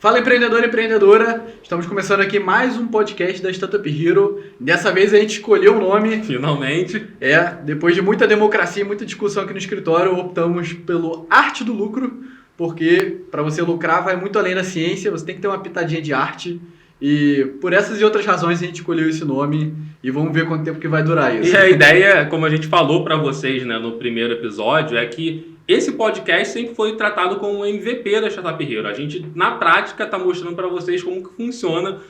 Fala empreendedor e empreendedora, estamos começando aqui mais um podcast da Startup Hero. Dessa vez a gente escolheu o nome. Finalmente. Depois de muita democracia e muita discussão aqui no escritório, optamos pelo Arte do Lucro, porque para você lucrar vai muito além da ciência, você tem que ter uma pitadinha de arte. E por essas e outras razões a gente escolheu esse nome e vamos ver quanto tempo que vai durar isso. E a ideia, como a gente falou para vocês, né, no primeiro episódio, é que esse podcast sempre foi tratado como um MVP da Startup Hero. A gente, na prática, está mostrando para vocês como que funciona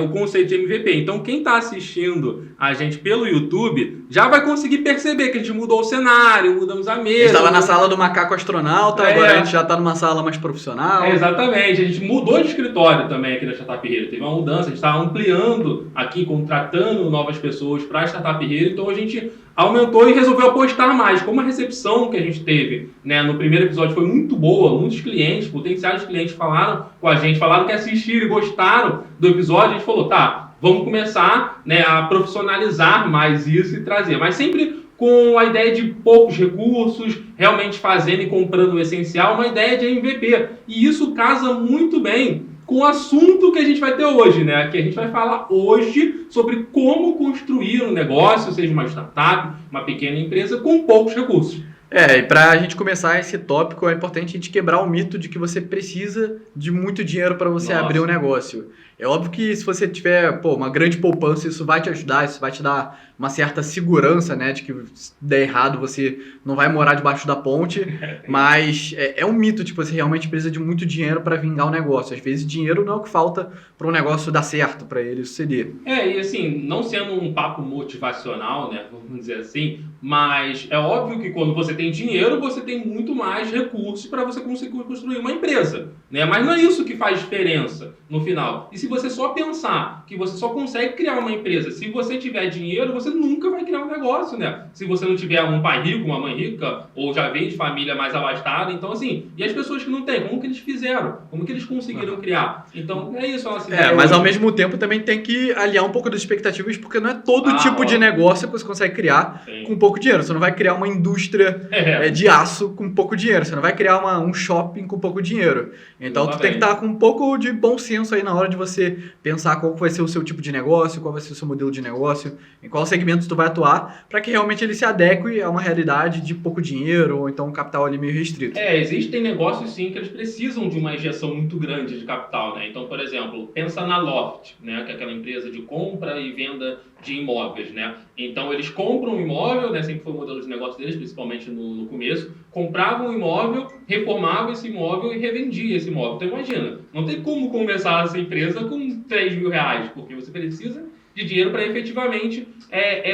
o conceito de MVP. Então, quem está assistindo a gente pelo YouTube já vai conseguir perceber que a gente mudou o cenário, mudamos a mesa. A gente estava na sala do macaco astronauta, agora a gente já está numa sala mais profissional. Exatamente. A gente mudou de escritório também aqui da Startup Hero. Teve uma mudança, a gente está ampliando aqui, contratando novas pessoas para a Startup Hero. Então, a gente aumentou e resolveu apostar mais. Como a recepção que a gente teve, né, no primeiro episódio foi muito boa, muitos clientes, potenciais clientes falaram com a gente, falaram que assistiram e gostaram do episódio, a gente falou, tá, vamos começar, né, a profissionalizar mais isso e trazer, mas sempre com a ideia de poucos recursos, realmente fazendo e comprando o essencial, uma ideia de MVP. E isso casa muito bem com o assunto que a gente vai ter hoje, né? Que a gente vai falar hoje sobre como construir um negócio, seja uma startup, uma pequena empresa, com poucos recursos. E para a gente começar esse tópico, é importante a gente quebrar o mito de que você precisa de muito dinheiro para você abrir um negócio. É óbvio que se você tiver uma grande poupança, isso vai te ajudar, isso vai te dar uma certa segurança, né, de que se der errado você não vai morar debaixo da ponte, mas é um mito de que você realmente precisa de muito dinheiro para vingar o negócio. Às vezes dinheiro não é o que falta para um negócio dar certo, para ele suceder. E assim, não sendo um papo motivacional, né, vamos dizer assim, mas é óbvio que quando você tem dinheiro, você tem muito mais recursos para você conseguir construir uma empresa, né? Mas não é isso que faz diferença no final. E se você só pensar que você só consegue criar uma empresa se você tiver dinheiro, você nunca vai criar um negócio, né? Se você não tiver um pai rico, uma mãe rica, ou já vem de família mais abastada, então assim, e as pessoas que não têm, como que eles fizeram? Como que eles conseguiram criar? Então é isso a nossa ideia. Mas ao mesmo tempo também tem que aliar um pouco das expectativas, porque não é todo tipo de negócio que você consegue criar com pouco dinheiro. Você não vai criar uma indústria de aço com pouco dinheiro, você não vai criar um shopping com pouco dinheiro. Então tu tem que estar com um pouco de bom senso aí na hora de você pensar qual vai ser o seu tipo de negócio, qual vai ser o seu modelo de negócio, em qual segmento tu vai atuar, para que realmente ele se adeque a uma realidade de pouco dinheiro ou então um capital ali meio restrito. Existem negócios sim que eles precisam de uma injeção muito grande de capital, né? Então, por exemplo, pensa na Loft, né? Que é aquela empresa de compra e venda de imóveis, né? Então eles compram um imóvel, né? Sempre foi o modelo de negócio deles, principalmente no começo, compravam um imóvel, reformavam esse imóvel e revendiam esse imóvel. Então imagina, não tem como começar essa empresa com 3 mil reais, porque você precisa de dinheiro para efetivamente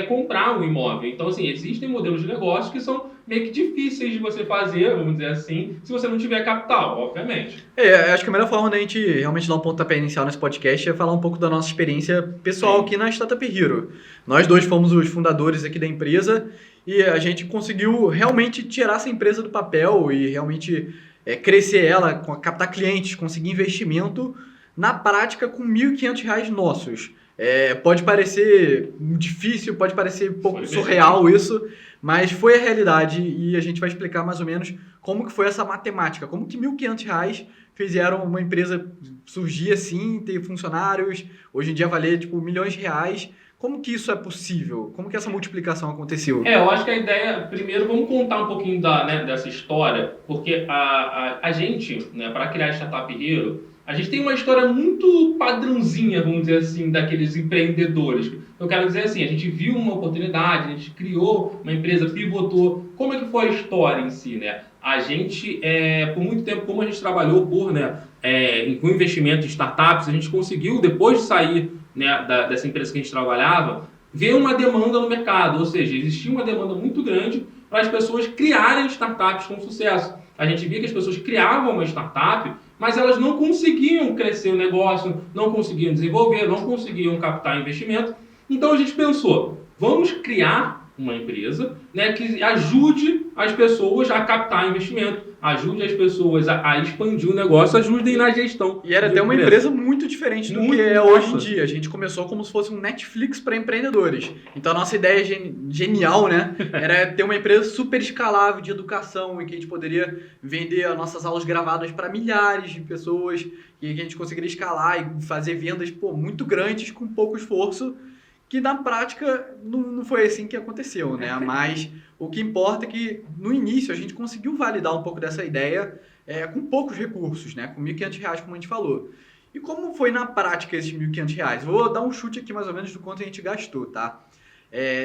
comprar um imóvel. Então assim, existem modelos de negócio que são meio que difíceis de você fazer, vamos dizer assim, se você não tiver capital, obviamente. Acho que a melhor forma da gente realmente dar um pontapé inicial nesse podcast é falar um pouco da nossa experiência pessoal aqui na Startup Hero. Nós dois fomos os fundadores aqui da empresa e a gente conseguiu realmente tirar essa empresa do papel e realmente crescer ela, captar clientes, conseguir investimento na prática com R$ 1.500 nossos. Pode parecer difícil, pode parecer um pouco surreal isso, mas foi a realidade e a gente vai explicar mais ou menos como que foi essa matemática, como que R$ 1.500 fizeram uma empresa surgir assim, ter funcionários, hoje em dia valer milhões de reais. Como que isso é possível? Como que essa multiplicação aconteceu? Eu acho que a ideia, primeiro, vamos contar um pouquinho dessa história, porque a gente, né, para criar a Startup Hero, a gente tem uma história muito padrãozinha, vamos dizer assim, daqueles empreendedores. Eu quero dizer assim, a gente viu uma oportunidade, a gente criou uma empresa, pivotou. Como é que foi a história em si, né? A gente, por muito tempo, como a gente trabalhou com investimento em startups, a gente conseguiu, depois de sair, né, dessa empresa que a gente trabalhava, ver uma demanda no mercado. Ou seja, existia uma demanda muito grande para as pessoas criarem startups com sucesso. A gente via que as pessoas criavam uma startup, mas elas não conseguiam crescer o negócio, não conseguiam desenvolver, não conseguiam captar investimento. Então a gente pensou, vamos criar uma empresa, né, que ajude as pessoas a captar investimento, ajude as pessoas a expandir o negócio, ajudem na gestão. E era até uma empresa muito diferente do que é hoje em dia. A gente começou como se fosse um Netflix para empreendedores. Então a nossa ideia genial, né, era ter uma empresa super escalável de educação, em que a gente poderia vender as nossas aulas gravadas para milhares de pessoas, e que a gente conseguiria escalar e fazer vendas muito grandes com pouco esforço, que na prática não foi assim que aconteceu, né? Mas o que importa é que no início a gente conseguiu validar um pouco dessa ideia com poucos recursos, né? Com R$1.500, como a gente falou. E como foi na prática esses R$1.500? Vou dar um chute aqui mais ou menos do quanto a gente gastou, tá?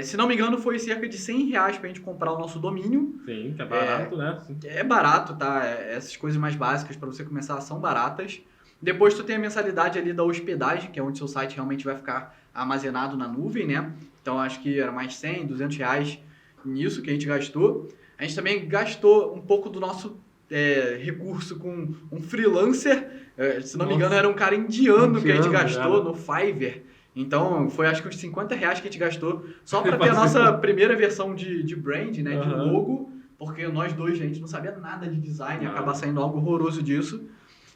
Se não me engano, foi cerca de R$100 pra gente comprar o nosso domínio. Sim, que é barato, né? Sim. É barato, tá? Essas coisas mais básicas para você começar são baratas. Depois tu tem a mensalidade ali da hospedagem, que é onde seu site realmente vai ficar armazenado na nuvem, né? Então acho que era mais R$100, R$200 nisso que a gente gastou. A gente também gastou um pouco do nosso recurso com um freelancer. Se não me engano, era um cara indiano que a gente gastou no Fiverr. Então, foi acho que uns R$50 que a gente gastou só para ter a nossa primeira versão de brand, né? De logo. Porque nós dois, a gente não sabia nada de design, acaba saindo algo horroroso disso.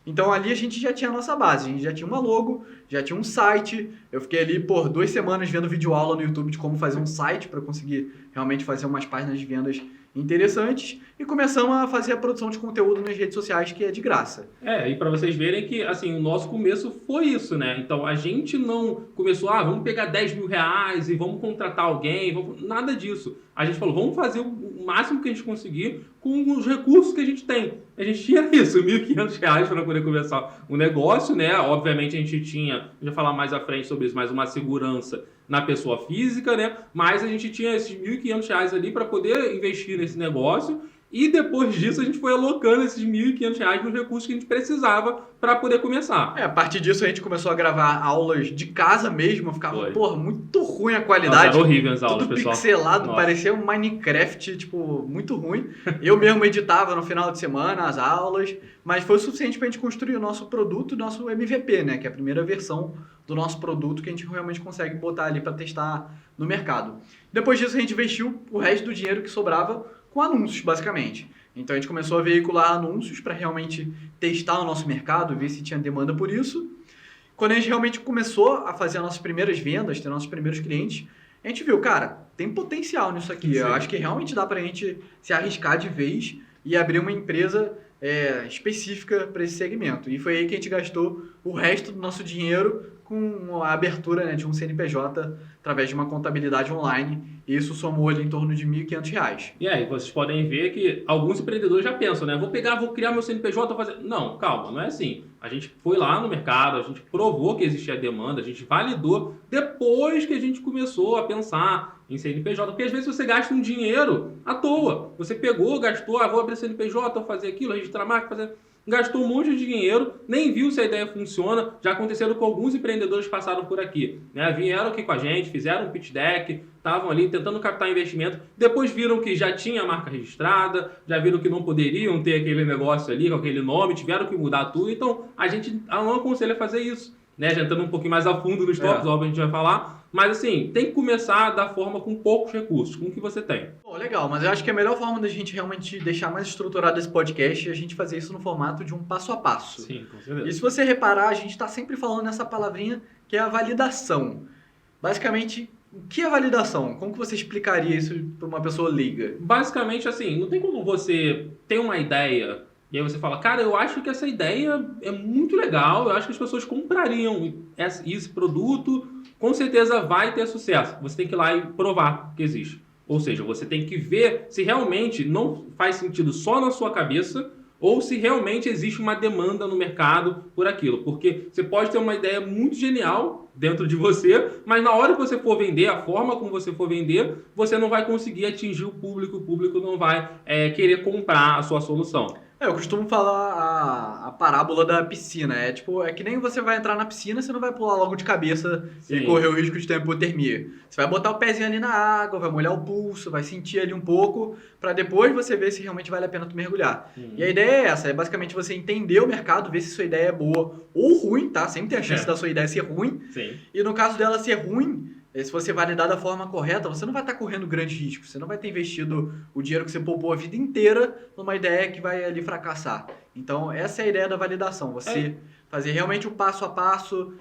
Então ali a gente já tinha a nossa base, a gente já tinha uma logo, já tinha um site. Eu fiquei ali por 2 semanas vendo videoaula no YouTube de como fazer um site para conseguir realmente fazer umas páginas de vendas interessantes, e começamos a fazer a produção de conteúdo nas redes sociais, que é de graça. E para vocês verem que assim, o nosso começo foi isso, né? Então a gente não começou, vamos pegar R$10.000 e vamos contratar alguém, nada disso. A gente falou, vamos fazer o máximo que a gente conseguir com os recursos que a gente tem. A gente tinha isso, R$1.500 para poder começar o negócio, né? Obviamente a gente tinha, a gente vai falar mais à frente sobre isso, mais uma segurança na pessoa física, né? Mas a gente tinha esses R$1.500 ali para poder investir nesse negócio. E depois disso a gente foi alocando esses R$1.500 nos recursos que a gente precisava para poder começar. A partir disso a gente começou a gravar aulas de casa mesmo, ficava, muito ruim a qualidade. Era horrível as aulas, tudo pessoal. Pixelado, parecia um Minecraft, muito ruim. Eu mesmo editava no final de semana as aulas, mas foi o suficiente para a gente construir o nosso produto, o nosso MVP, né? Que é a primeira versão do nosso produto que a gente realmente consegue botar ali para testar no mercado. Depois disso a gente investiu o resto do dinheiro que sobrava com anúncios, basicamente. Então a gente começou a veicular anúncios para realmente testar o nosso mercado, ver se tinha demanda por isso. Quando a gente realmente começou a fazer as nossas primeiras vendas, ter nossos primeiros clientes, a gente viu, cara, tem potencial nisso aqui. Sim. Eu acho que realmente dá para a gente se arriscar de vez e abrir uma empresa específica para esse segmento. E foi aí que a gente gastou o resto do nosso dinheiro com a abertura, né, de um CNPJ através de uma contabilidade online. E isso somou ali em torno de R$1.500. E aí, vocês podem ver que alguns empreendedores já pensam, né? Vou criar meu CNPJ, vou fazer... Não, calma, não é assim. A gente foi lá no mercado, a gente provou que existia demanda, a gente validou depois que a gente começou a pensar em CNPJ. Porque às vezes você gasta um dinheiro à toa. Você pegou, gastou, vou abrir CNPJ, vou fazer aquilo, registrar a marca, fazer... Gastou um monte de dinheiro, nem viu se a ideia funciona. Já aconteceu com alguns empreendedores que passaram por aqui, né? Vieram aqui com a gente, fizeram um pitch deck, estavam ali tentando captar investimento, depois viram que já tinha a marca registrada, já viram que não poderiam ter aquele negócio ali com aquele nome, tiveram que mudar tudo. Então a gente não aconselha a fazer isso, né? Já entrando um pouquinho mais a fundo nos tópicos, óbvio, a gente vai falar. Mas assim, tem que começar da forma com poucos recursos, com o que você tem. Legal, mas eu acho que a melhor forma da gente realmente deixar mais estruturado esse podcast é a gente fazer isso no formato de um passo a passo. Sim, com certeza. E se você reparar, a gente está sempre falando nessa palavrinha que é a validação. Basicamente, o que é validação? Como que você explicaria isso para uma pessoa leiga? Basicamente assim, não tem como você ter uma ideia e aí você fala, cara, eu acho que essa ideia é muito legal, eu acho que as pessoas comprariam esse produto, com certeza vai ter sucesso. Você tem que ir lá e provar que existe. Ou seja, você tem que ver se realmente não faz sentido só na sua cabeça ou se realmente existe uma demanda no mercado por aquilo. Porque você pode ter uma ideia muito genial dentro de você, mas na hora que você for vender, a forma como você for vender, você não vai conseguir atingir o público não vai querer comprar a sua solução. Eu costumo falar a parábola da piscina. É que nem você vai entrar na piscina, você não vai pular logo de cabeça e correr o risco de ter hipotermia. Você vai botar o pezinho ali na água, vai molhar o pulso, vai sentir ali um pouco, para depois você ver se realmente vale a pena tu mergulhar. E a ideia é essa, é basicamente você entender o mercado, ver se sua ideia é boa ou ruim, tá? Sempre tem a chance da sua ideia ser ruim. Sim. E no caso dela ser ruim, E se você validar da forma correta, você não vai estar correndo grandes riscos. Você não vai ter investido o dinheiro que você poupou a vida inteira numa ideia que vai ali fracassar. Então, essa é a ideia da validação. Você fazer realmente o passo a passo,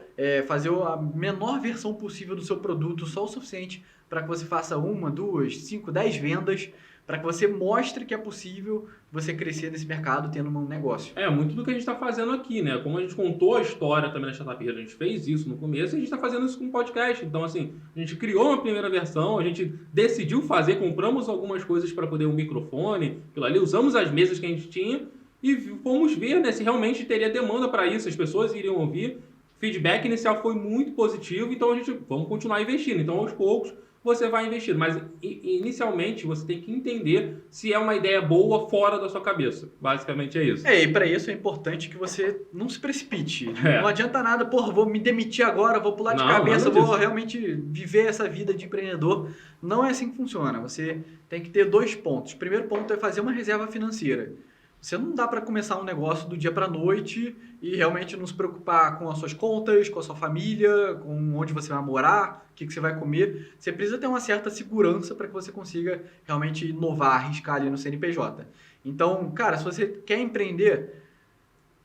fazer a menor versão possível do seu produto, só o suficiente para que você faça 1, 2, 5, 10 vendas, para que você mostre que é possível você crescer nesse mercado tendo um negócio. Muito do que a gente está fazendo aqui, né? Como a gente contou a história também da Startup Hero, a gente fez isso no começo e a gente está fazendo isso com um podcast. Então, assim, a gente criou uma primeira versão, a gente decidiu fazer, compramos algumas coisas para poder um microfone, aquilo ali, usamos as mesas que a gente tinha e fomos ver, né, se realmente teria demanda para isso, as pessoas iriam ouvir. O feedback inicial foi muito positivo, então a gente vamos continuar investindo. Então, aos poucos, você vai investir, mas inicialmente você tem que entender se é uma ideia boa fora da sua cabeça. Basicamente é isso. E para isso é importante que você não se precipite. Não adianta nada, vou me demitir agora, vou pular de cabeça, vou realmente viver essa vida de empreendedor. Não é assim que funciona. Você tem que ter 2 pontos. O primeiro ponto é fazer uma reserva financeira. Você não dá para começar um negócio do dia para a noite e realmente não se preocupar com as suas contas, com a sua família, com onde você vai morar, o que você vai comer. Você precisa ter uma certa segurança para que você consiga realmente inovar, arriscar ali no CNPJ. Então, cara, se você quer empreender,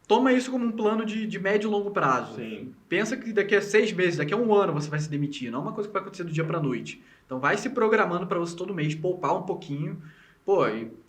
toma isso como um plano de médio e longo prazo. Sim. Pensa que daqui a 6 meses, daqui a 1 ano você vai se demitir. Não é uma coisa que vai acontecer do dia para a noite. Então, vai se programando para você todo mês poupar um pouquinho.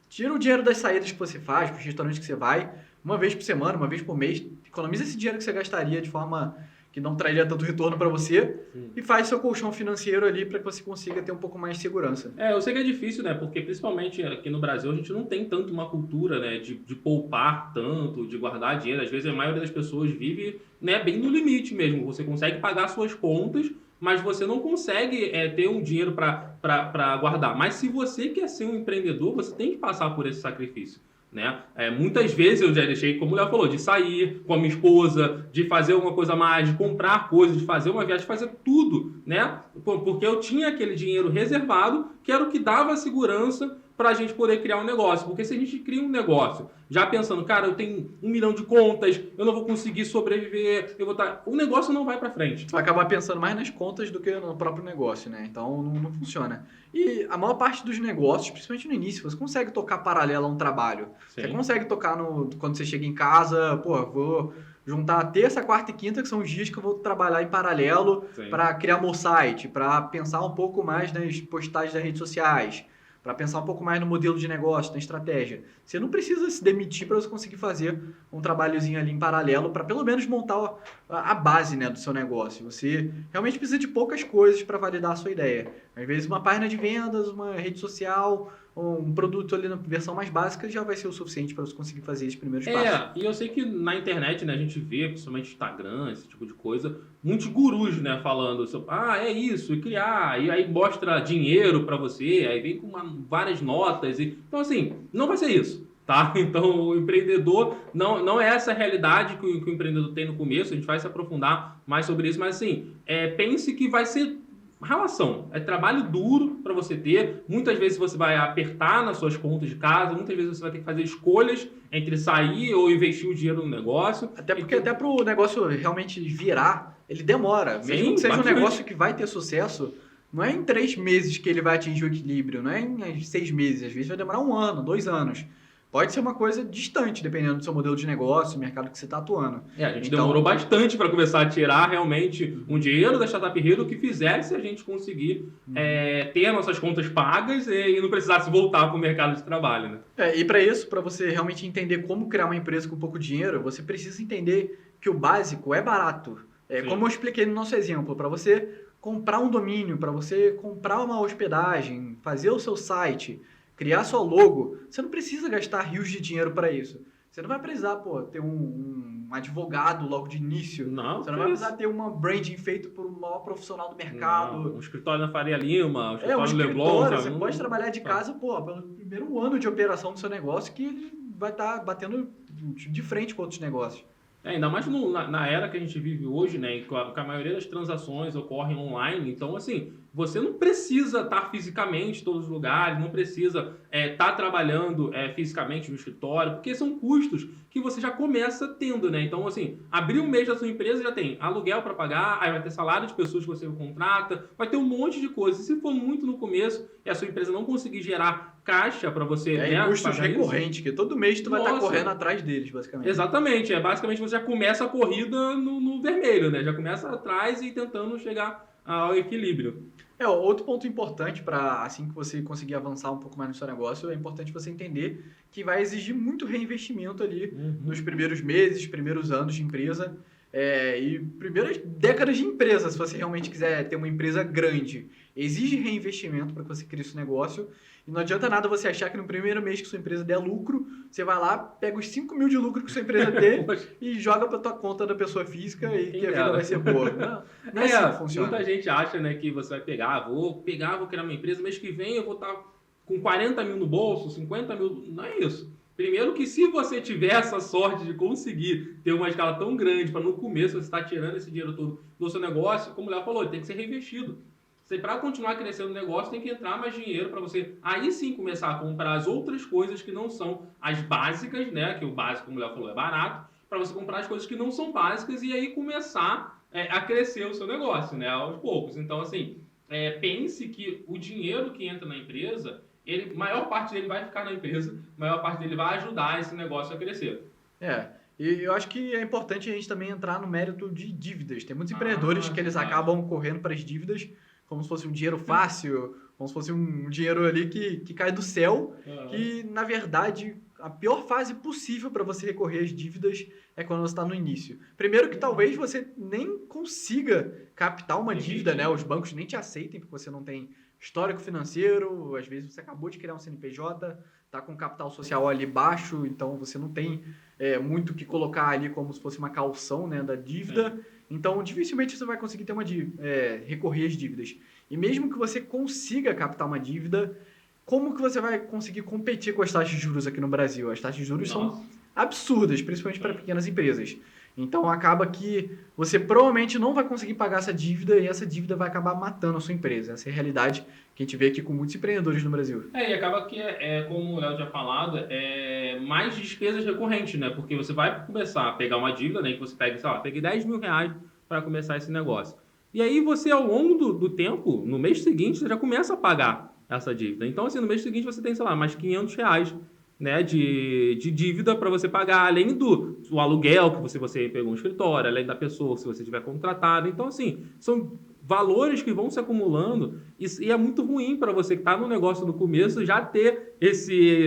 Tira o dinheiro das saídas que você faz, para os restaurantes que você vai, uma vez por semana, uma vez por mês. Economiza esse dinheiro que você gastaria de forma que não traria tanto retorno para você. Sim. E faz seu colchão financeiro ali para que você consiga ter um pouco mais de segurança. Eu sei que é difícil, né? Porque principalmente aqui no Brasil a gente não tem tanto uma cultura, né, de poupar tanto, de guardar dinheiro. Às vezes a maioria das pessoas vive, né, bem no limite mesmo. Você consegue pagar suas contas, mas você não consegue ter um dinheiro para guardar. Mas se você quer ser um empreendedor, você tem que passar por esse sacrifício, né? Muitas vezes eu já deixei, como o Léo falou, de sair com a minha esposa, de fazer alguma coisa a mais, de comprar coisas, de fazer uma viagem, de fazer tudo, né? Porque eu tinha aquele dinheiro reservado, que era o que dava segurança para a gente poder criar um negócio. Porque se a gente cria um negócio já pensando, cara, eu tenho 1 milhão de contas, eu não vou conseguir sobreviver, o negócio não vai para frente. Você vai acabar pensando mais nas contas do que no próprio negócio, né? Então não funciona. E a maior parte dos negócios, principalmente no início, você consegue tocar paralelo a um trabalho. Sim. Você consegue tocar quando você chega em casa, vou juntar terça, quarta e quinta, que são os dias que eu vou trabalhar em paralelo para criar meu site, para pensar um pouco mais nas postagens das redes sociais, para pensar um pouco mais no modelo de negócio, na estratégia. Você não precisa se demitir para você conseguir fazer um trabalhozinho ali em paralelo para pelo menos montar a base, né, do seu negócio. Você realmente precisa de poucas coisas para validar a sua ideia. Às vezes uma página de vendas, uma rede social, um produto ali na versão mais básica já vai ser o suficiente para você conseguir fazer esses primeiros passos. E eu sei que na internet, né, a gente vê, principalmente Instagram, esse tipo de coisa, muitos gurus, né, falando sobre, é isso, e criar, e aí mostra dinheiro para você, aí vem com várias notas, então assim, não vai ser isso. Tá? Então o empreendedor não é essa a realidade que o empreendedor tem no começo, a gente vai se aprofundar mais sobre isso, mas assim, pense que vai ser relação, é trabalho duro para você ter, muitas vezes você vai apertar nas suas contas de casa, muitas vezes você vai ter que fazer escolhas entre sair ou investir o dinheiro no negócio. Até porque até para o negócio realmente virar, ele demora, mesmo que seja um negócio que vai ter sucesso, não é em 3 meses que ele vai atingir o equilíbrio, não é em 6 meses, às vezes vai demorar 1 ano, 2 anos. Pode ser uma coisa distante, dependendo do seu modelo de negócio, mercado que você está atuando. A gente demorou bastante para começar a tirar realmente um dinheiro da Startup Hero que fizesse a gente conseguir ter nossas contas pagas e não precisasse voltar para o mercado de trabalho, né? E para isso, para você realmente entender como criar uma empresa com pouco dinheiro, você precisa entender que o básico é barato. Como eu expliquei no nosso exemplo, para você comprar um domínio, para você comprar uma hospedagem, fazer o seu site, criar sua logo, você não precisa gastar rios de dinheiro para isso. Você não vai precisar ter um advogado logo de início. Não, você não vai precisar ter uma branding feito por um maior profissional do mercado. Não, um escritório na Faria Lima, um escritório no Leblon. Você pode trabalhar de casa, pelo primeiro ano de operação do seu negócio, que ele vai estar batendo de frente com outros negócios. Ainda mais na era que a gente vive hoje, né, que a maioria das transações ocorrem online. Então, assim, você não precisa estar fisicamente em todos os lugares, não precisa estar trabalhando fisicamente no escritório, porque são custos que você já começa tendo, né? Então, assim, abrir um mês da sua empresa já tem aluguel para pagar, aí vai ter salário de pessoas que você contrata, vai ter um monte de coisas. E se for muito no começo e a sua empresa não conseguir gerar caixa para você, É custos recorrentes, que todo mês tu vai estar correndo atrás deles, basicamente. Exatamente, basicamente você já começa a corrida no vermelho, né? Já começa atrás e tentando chegar ao equilíbrio. Outro ponto importante para assim que você conseguir avançar um pouco mais no seu negócio, é importante você entender que vai exigir muito reinvestimento ali nos primeiros meses, primeiros anos de empresa. E primeiras décadas de empresa, se você realmente quiser ter uma empresa grande, exige reinvestimento para que você crie esse negócio. E não adianta nada você achar que no primeiro mês que sua empresa der lucro, você vai lá, pega os 5 mil de lucro que sua empresa der e joga para tua conta da pessoa física e que a vida vai ser boa. Não é assim que funciona. Muita gente acha, né, que você vai pegar, vou criar uma empresa, mês que vem eu vou estar com 40 mil no bolso, 50 mil, não é isso. Primeiro que se você tiver essa sorte de conseguir ter uma escala tão grande para no começo você estar tirando esse dinheiro todo do seu negócio, como o Léo falou, tem que ser reinvestido. Você, para continuar crescendo o negócio, tem que entrar mais dinheiro para você aí sim começar a comprar as outras coisas que não são as básicas, né? Que o básico, como o Léo falou, é barato, para você comprar as coisas que não são básicas e aí começar a crescer o seu negócio, né? Aos poucos. Então, assim, pense que o dinheiro que entra na empresa, maior parte dele vai ficar na empresa, maior parte dele vai ajudar esse negócio a crescer. E eu acho que é importante a gente também entrar no mérito de dívidas. Tem muitos empreendedores que eles acabam correndo para as dívidas como se fosse um dinheiro fácil, como se fosse um dinheiro ali que cai do céu, que, na verdade, a pior fase possível para você recorrer às dívidas é quando você está no início. Primeiro que talvez você nem consiga captar uma dívida, né? Os bancos nem te aceitem porque você não tem histórico financeiro, às vezes você acabou de criar um CNPJ, está com capital social ali baixo, então você não tem muito o que colocar ali como se fosse uma caução, né, da dívida. Então, dificilmente você vai conseguir ter recorrer às dívidas. E mesmo que você consiga captar uma dívida, como que você vai conseguir competir com as taxas de juros aqui no Brasil? As taxas de juros são absurdas, principalmente para pequenas empresas. Então, acaba que você provavelmente não vai conseguir pagar essa dívida e essa dívida vai acabar matando a sua empresa. Essa é a realidade que a gente vê aqui com muitos empreendedores no Brasil. E acaba que, como o Léo já falado, mais despesas recorrentes, né? Porque você vai começar a pegar uma dívida, né? Que você pega, sei lá, peguei 10 mil reais para começar esse negócio. E aí você, ao longo do tempo, no mês seguinte, você já começa a pagar essa dívida. Então, assim, no mês seguinte você tem, sei lá, mais 500 reais, né, de dívida para você pagar, além do aluguel que você pegou no escritório, além da pessoa, se você tiver contratado. Então, assim, são valores que vão se acumulando e é muito ruim para você que está no negócio no começo já ter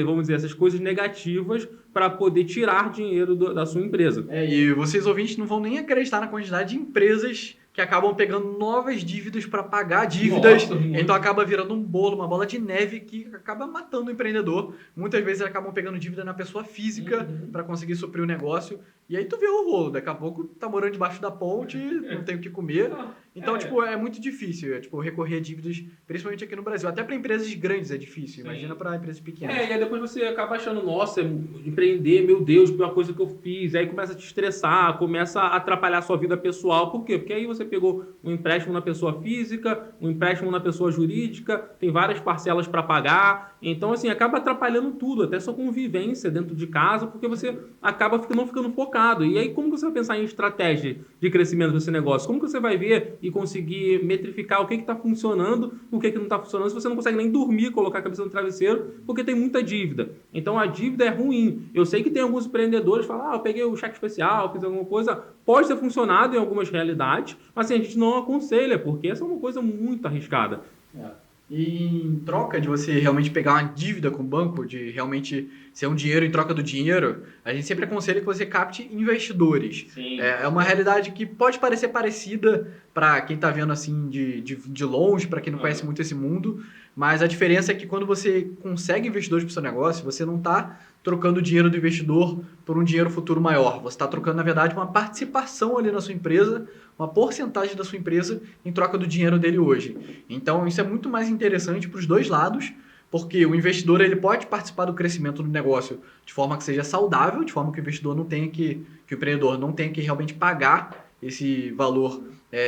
vamos dizer, essas coisas negativas para poder tirar dinheiro da sua empresa. E vocês ouvintes não vão nem acreditar na quantidade de empresas que acabam pegando novas dívidas para pagar dívidas. Então acaba virando um bolo, uma bola de neve que acaba matando o empreendedor. Muitas vezes acabam pegando dívida na pessoa física para conseguir suprir o negócio. E aí tu vê o rolo. Daqui a pouco tá morando debaixo da ponte, não tem o que comer. Então, é muito difícil recorrer a dívidas, principalmente aqui no Brasil. Até para empresas grandes é difícil. Sim. Imagina para empresas pequenas. E aí depois você acaba achando, nossa, empreender, meu Deus, pior coisa que eu fiz. Aí começa a te estressar, começa a atrapalhar a sua vida pessoal. Por quê? Porque aí você pegou um empréstimo na pessoa física, um empréstimo na pessoa jurídica, tem várias parcelas para pagar. Então, assim, acaba atrapalhando tudo, até sua convivência dentro de casa, porque você acaba não ficando focado. E aí, como que você vai pensar em estratégia de crescimento desse negócio? Como que você vai ver e conseguir metrificar o que está funcionando, o que não está funcionando, se você não consegue nem dormir, colocar a cabeça no travesseiro, porque tem muita dívida. Então, a dívida é ruim. Eu sei que tem alguns empreendedores que falam, eu peguei o cheque especial, fiz alguma coisa. Pode ter funcionado em algumas realidades, mas assim, a gente não aconselha, porque essa é uma coisa muito arriscada. E em troca de você realmente pegar uma dívida com o banco, de realmente ser um dinheiro em troca do dinheiro, a gente sempre aconselha que você capte investidores. Sim. É uma realidade que pode parecer parecida para quem está vendo assim de longe, para quem não conhece muito esse mundo, mas a diferença é que quando você consegue investidores para o seu negócio, você não está trocando o dinheiro do investidor por um dinheiro futuro maior. Você está trocando, na verdade, uma participação ali na sua empresa, uma porcentagem da sua empresa em troca do dinheiro dele hoje. Então, isso é muito mais interessante para os dois lados, porque o investidor ele pode participar do crescimento do negócio de forma que seja saudável, de forma que o investidor não tenha que o empreendedor não tenha que realmente pagar esse valor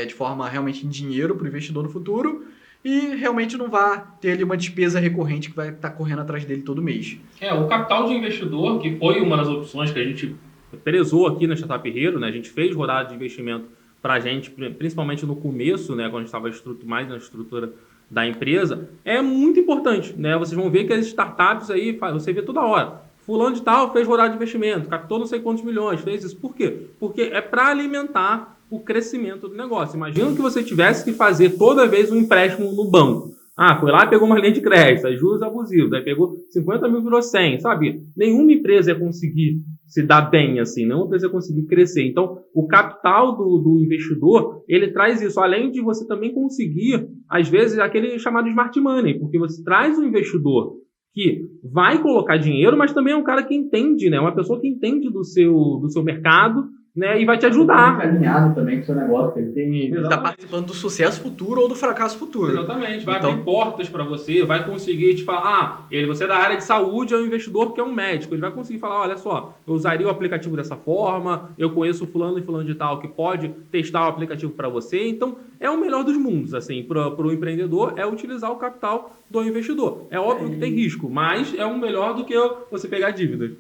de forma realmente em dinheiro para o investidor no futuro. e realmente não vai ter ali uma despesa recorrente que vai estar correndo atrás dele todo mês. O capital de investidor, que foi uma das opções que a gente prezou aqui na Startup Hero, né? A gente fez rodada de investimento para a gente, principalmente no começo, né? Quando a gente estava mais na estrutura da empresa, é muito importante, né? Vocês vão ver que as startups aí, você vê toda hora, fulano de tal fez rodada de investimento, captou não sei quantos milhões, fez isso. Por quê? Porque é para alimentar o crescimento do negócio. Imagina que você tivesse que fazer toda vez um empréstimo no banco. Foi lá e pegou uma linha de crédito, juros abusivos, aí pegou 50 mil, virou 100, sabe? Nenhuma empresa ia conseguir se dar bem assim, nenhuma empresa ia conseguir crescer. Então, o capital do investidor, ele traz isso, além de você também conseguir, às vezes, aquele chamado smart money, porque você traz um investidor que vai colocar dinheiro, mas também é um cara que entende, né? Uma pessoa que entende do seu mercado, né? E vai te ajudar. Alinhado também com o seu negócio, Ele está participando do sucesso futuro ou do fracasso futuro. Exatamente, vai abrir portas para você, vai conseguir te falar, você é da área de saúde, é um investidor que é um médico, ele vai conseguir falar, olha só, eu usaria o aplicativo dessa forma, eu conheço fulano e fulano de tal que pode testar o aplicativo para você, então é o melhor dos mundos, assim, para o empreendedor é utilizar o capital do investidor. É óbvio que tem risco, mas é um melhor do que você pegar dívidas.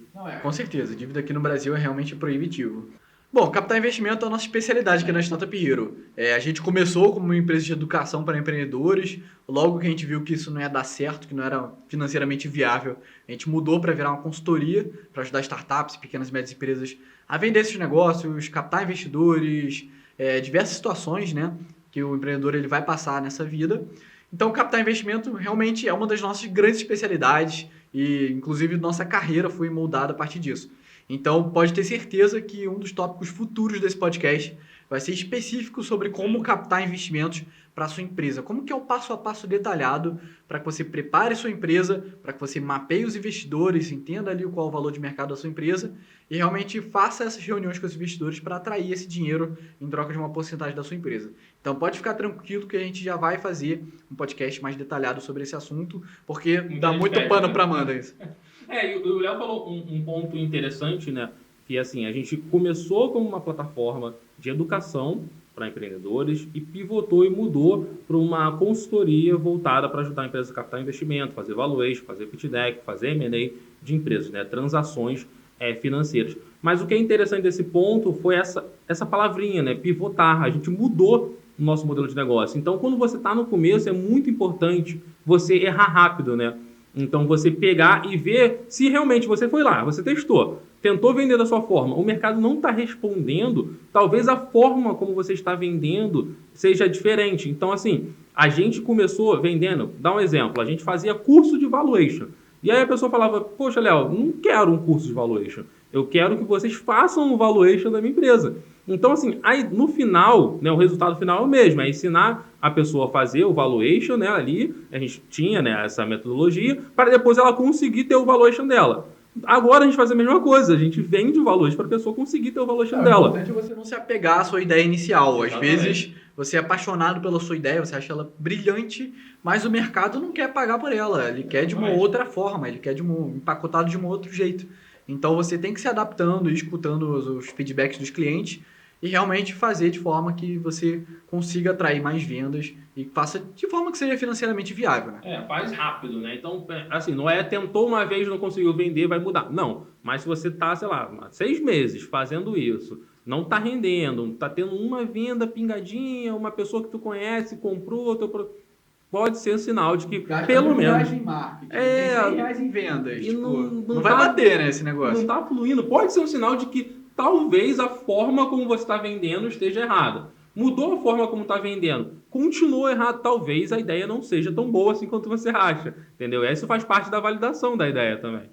Com certeza, dívida aqui no Brasil é realmente proibitivo. Bom, captar investimento é a nossa especialidade aqui na Startup Hero. A gente começou como uma empresa de educação para empreendedores, logo que a gente viu que isso não ia dar certo, que não era financeiramente viável, a gente mudou para virar uma consultoria para ajudar startups, pequenas e médias empresas a vender esses negócios, captar investidores, diversas situações, né, que o empreendedor ele vai passar nessa vida. Então, captar investimento realmente é uma das nossas grandes especialidades e, inclusive, nossa carreira foi moldada a partir disso. Então, pode ter certeza que um dos tópicos futuros desse podcast vai ser específico sobre como captar investimentos para a sua empresa. Como que é o passo a passo detalhado para que você prepare sua empresa, para que você mapeie os investidores, entenda ali qual é o valor de mercado da sua empresa e realmente faça essas reuniões com os investidores para atrair esse dinheiro em troca de uma porcentagem da sua empresa. Então, pode ficar tranquilo que a gente já vai fazer um podcast mais detalhado sobre esse assunto, porque dá muito pano para manga isso. E o Léo falou um ponto interessante, né? Que assim, a gente começou como uma plataforma de educação para empreendedores e pivotou e mudou para uma consultoria voltada para ajudar a empresa a captar investimento, fazer valuation, fazer pitch deck, fazer M&A de empresas, né? Transações financeiras. Mas o que é interessante desse ponto foi essa palavrinha, né? Pivotar. A gente mudou o nosso modelo de negócio. Então, quando você está no começo, é muito importante você errar rápido, né? Então, você pegar e ver se realmente você foi lá, você testou, tentou vender da sua forma, o mercado não está respondendo, talvez a forma como você está vendendo seja diferente. Então, assim, a gente começou vendendo, dá um exemplo, a gente fazia curso de valuation. E aí a pessoa falava, poxa, Léo, não quero um curso de valuation, eu quero que vocês façam um valuation da minha empresa. Então, assim, aí no final, né, o resultado final é o mesmo, é ensinar a pessoa a fazer o valuation, né, ali, a gente tinha, né, essa metodologia, para depois ela conseguir ter o valuation dela. Agora a gente faz a mesma coisa, a gente vende o valuation para a pessoa conseguir ter o valuation dela. O importante é você não se apegar à sua ideia inicial. Às vezes você é apaixonado pela sua ideia, você acha ela brilhante, mas o mercado não quer pagar por ela, ele quer de uma outra forma, ele quer empacotado de um outro jeito. Então você tem que se adaptando e escutando os feedbacks dos clientes e realmente fazer de forma que você consiga atrair mais vendas e faça de forma que seja financeiramente viável, né? Faz rápido, né? Então, assim, não é tentou uma vez, não conseguiu vender, vai mudar. Não, mas se você tá, sei lá, 6 meses fazendo isso, não tá rendendo, tá tendo uma venda pingadinha, uma pessoa que tu conhece comprou, pode ser um sinal de que, pelo menos... em marketing, tem R$100 em vendas. E não vai bater, né, esse negócio. Não tá fluindo. Pode ser um sinal de que talvez a forma como você está vendendo esteja errada. Mudou a forma como está vendendo, continuou errado. Talvez a ideia não seja tão boa assim quanto você acha, entendeu? E isso faz parte da validação da ideia também.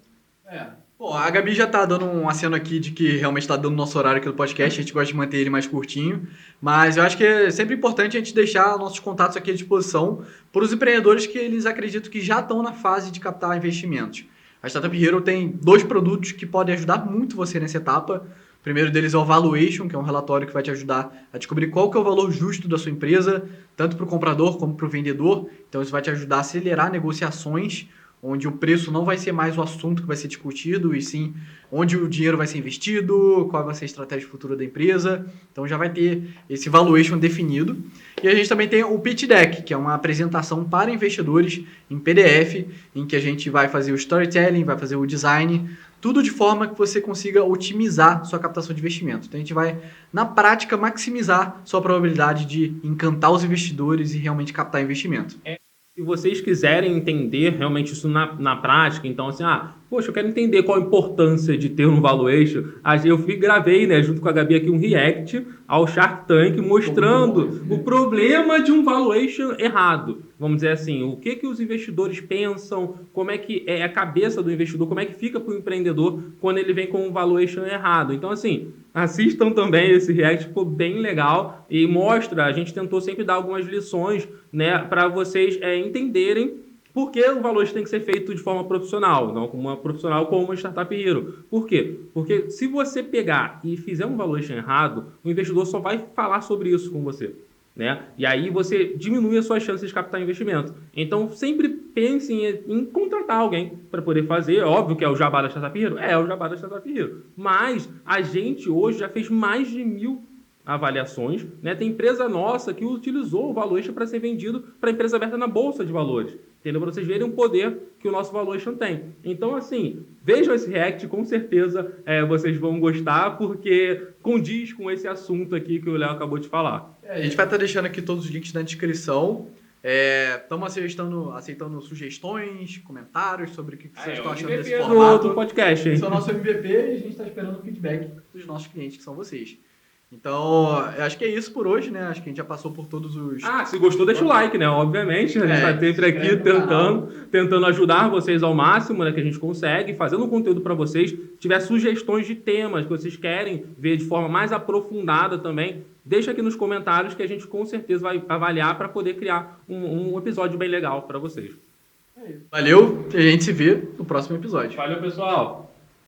Bom, a Gabi já tá dando um aceno aqui de que realmente está dando nosso horário aqui do podcast, a gente gosta de manter ele mais curtinho, mas eu acho que é sempre importante a gente deixar nossos contatos aqui à disposição para os empreendedores que eles acreditam que já estão na fase de captar investimentos. A Startup Hero tem 2 produtos que podem ajudar muito você nessa etapa. O primeiro deles é o Valuation, que é um relatório que vai te ajudar a descobrir qual que é o valor justo da sua empresa, tanto para o comprador como para o vendedor. Então isso vai te ajudar a acelerar negociações onde o preço não vai ser mais o assunto que vai ser discutido, e sim onde o dinheiro vai ser investido, qual vai ser a estratégia futura da empresa. Então já vai ter esse valuation definido. E a gente também tem o pitch deck, que é uma apresentação para investidores em PDF, em que a gente vai fazer o storytelling, vai fazer o design, tudo de forma que você consiga otimizar sua captação de investimento. Então a gente vai, na prática, maximizar sua probabilidade de encantar os investidores e realmente captar investimento. Se vocês quiserem entender realmente isso na prática, então assim, poxa, eu quero entender qual a importância de ter um valuation. Eu gravei, né, junto com a Gabi aqui um react ao Shark Tank mostrando o problema de um valuation errado. Vamos dizer assim, o que os investidores pensam, como é que é a cabeça do investidor, como é que fica para o empreendedor quando ele vem com um valuation errado. Então assim, assistam também esse react, ficou bem legal e mostra, a gente tentou sempre dar algumas lições, né, para vocês entenderem por que o valuation tem que ser feito de forma profissional, não como uma profissional como uma Startup Hero. Por quê? Porque se você pegar e fizer um valuation errado, o investidor só vai falar sobre isso com você, né? E aí você diminui as suas chances de captar investimento. Então sempre pense em contratar alguém para poder fazer. Óbvio que é o jabá da Startup Hero? É o jabá da Startup Hero. Mas a gente hoje já fez mais de 1000 avaliações, né? Tem empresa nossa que utilizou o valuation para ser vendido para empresa aberta na Bolsa de Valores. Entendeu? Para vocês verem o poder que o nosso valuation tem. Então, assim, vejam esse react, com certeza vocês vão gostar, porque condiz com esse assunto aqui que o Léo acabou de falar. A gente vai estar deixando aqui todos os links na descrição. Estamos aceitando sugestões, comentários sobre o que vocês estão achando desse formato do podcast, hein? Esse é o nosso MVP e a gente está esperando o feedback dos nossos clientes, que são vocês. Então, eu acho que é isso por hoje, né? Acho que a gente já passou por todos os... Se gostou, deixa o like, né? Obviamente, a gente está sempre aqui tentando ajudar vocês ao máximo, né, que a gente consegue, fazendo um conteúdo para vocês. Se tiver sugestões de temas que vocês querem ver de forma mais aprofundada também, deixa aqui nos comentários que a gente com certeza vai avaliar para poder criar um episódio bem legal para vocês. Valeu, a gente se vê no próximo episódio. Valeu, pessoal!